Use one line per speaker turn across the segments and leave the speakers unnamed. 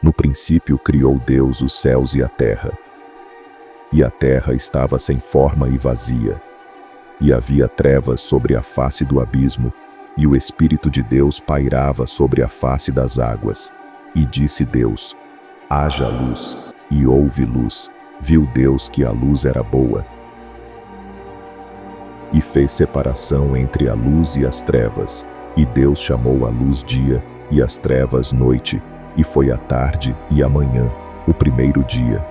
No princípio criou Deus os céus e a terra. E a terra estava sem forma e vazia. E havia trevas sobre a face do abismo, e o Espírito de Deus pairava sobre a face das águas. E disse Deus: haja luz, e houve luz. Viu Deus que a luz era boa. E fez separação entre a luz e as trevas. E Deus chamou a luz dia, e as trevas noite. E foi a tarde e a manhã, o primeiro dia.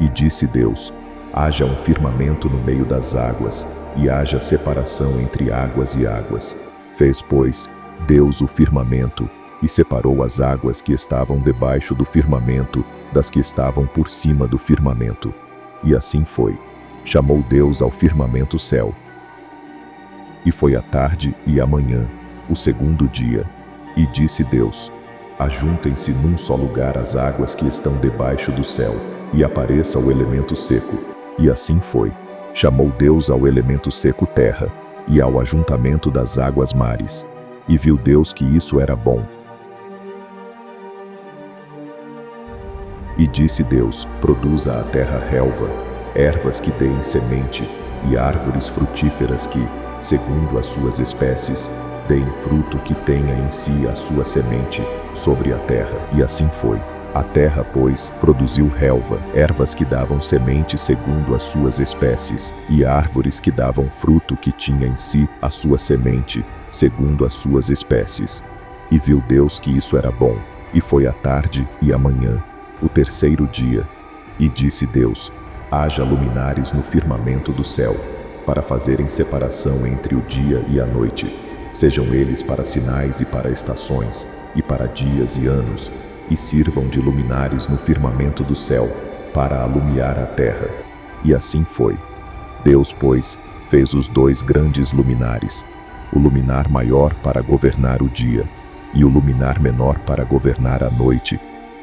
E disse Deus: haja um firmamento no meio das águas, e haja separação entre águas e águas. Fez, pois, Deus o firmamento, e separou as águas que estavam debaixo do firmamento das que estavam por cima do firmamento. E assim foi. Chamou Deus ao firmamento céu. E foi a tarde e a manhã, o segundo dia. E disse Deus: ajuntem-se num só lugar as águas que estão debaixo do céu, e apareça o elemento seco. E assim foi. Chamou Deus ao elemento seco terra, e ao ajuntamento das águas mares. E viu Deus que isso era bom. E disse Deus: produza a terra relva, ervas que deem semente, e árvores frutíferas que, segundo as suas espécies, deem fruto que tenha em si a sua semente sobre a terra. E assim foi. A terra, pois, produziu relva, ervas que davam semente segundo as suas espécies, e árvores que davam fruto que tinha em si a sua semente, segundo as suas espécies. E viu Deus que isso era bom. E foi a tarde e a manhã, o terceiro dia. E disse Deus: haja luminares no firmamento do céu, para fazerem separação entre o dia e a noite. Sejam eles para sinais e para estações, e para dias e anos, e sirvam de luminares no firmamento do céu, para alumiar a terra. E assim foi. Deus, pois, fez os dois grandes luminares, o luminar maior para governar o dia, e o luminar menor para governar a noite.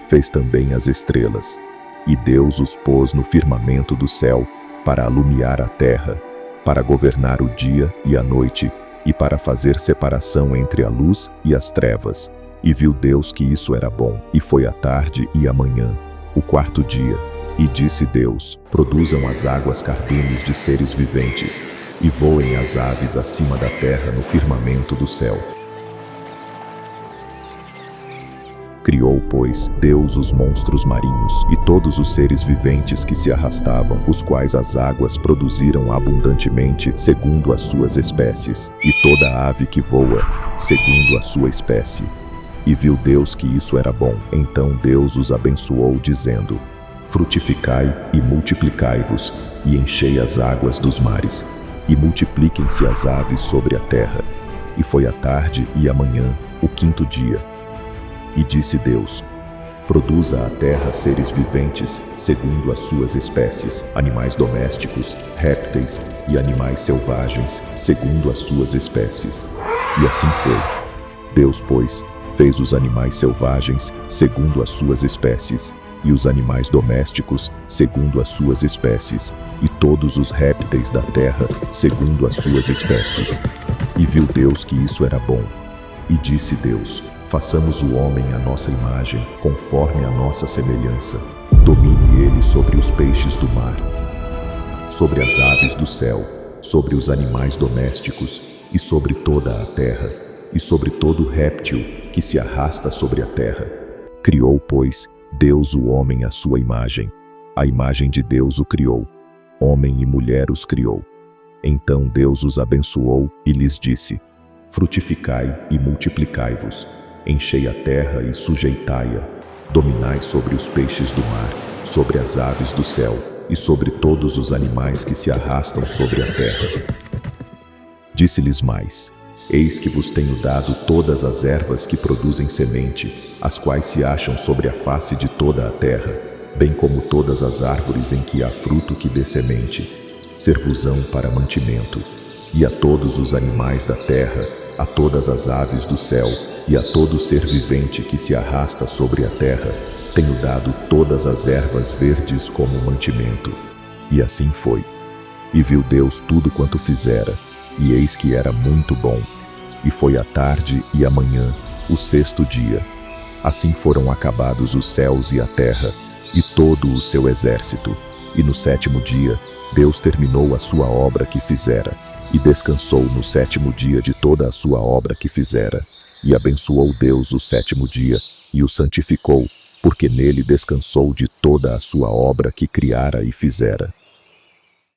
Fez também as estrelas. E Deus os pôs no firmamento do céu, para alumiar a terra, para governar o dia e a noite, e para fazer separação entre a luz e as trevas. E viu Deus que isso era bom. E foi a tarde e a manhã, o quarto dia. E disse Deus: produzam as águas cardumes de seres viventes, e voem as aves acima da terra no firmamento do céu. Criou, pois, Deus os monstros marinhos e todos os seres viventes que se arrastavam, os quais as águas produziram abundantemente segundo as suas espécies, e toda ave que voa, segundo a sua espécie. E viu Deus que isso era bom. Então Deus os abençoou, dizendo: frutificai e multiplicai-vos, e enchei as águas dos mares, e multipliquem-se as aves sobre a terra. E foi a tarde e a manhã, o quinto dia. E disse Deus: produza a terra seres viventes, segundo as suas espécies, animais domésticos, répteis e animais selvagens, segundo as suas espécies. E assim foi. Deus, pois, fez os animais selvagens, segundo as suas espécies, e os animais domésticos, segundo as suas espécies, e todos os répteis da terra, segundo as suas espécies. E viu Deus que isso era bom. E disse Deus: façamos o homem à nossa imagem, conforme a nossa semelhança. Domine ele sobre os peixes do mar, sobre as aves do céu, sobre os animais domésticos, e sobre toda a terra, e sobre todo réptil que se arrasta sobre a terra. Criou, pois, Deus o homem à sua imagem. A imagem de Deus o criou. Homem e mulher os criou. Então Deus os abençoou e lhes disse: frutificai e multiplicai-vos. Enchei a terra e sujeitai-a. Dominai sobre os peixes do mar, sobre as aves do céu, e sobre todos os animais que se arrastam sobre a terra. Disse-lhes mais: eis que vos tenho dado todas as ervas que produzem semente, as quais se acham sobre a face de toda a terra, bem como todas as árvores em que há fruto que dê semente, servosão para mantimento. E a todos os animais da terra, a todas as aves do céu, e a todo ser vivente que se arrasta sobre a terra, tenho dado todas as ervas verdes como mantimento. E assim foi. E viu Deus tudo quanto fizera, e eis que era muito bom. E foi a tarde e a manhã, o sexto dia. Assim foram acabados os céus e a terra, e todo o seu exército. E no 7º dia, Deus terminou a sua obra que fizera, e descansou no 7º dia de toda a sua obra que fizera. E abençoou Deus o 7º dia, e o santificou, porque nele descansou de toda a sua obra que criara e fizera.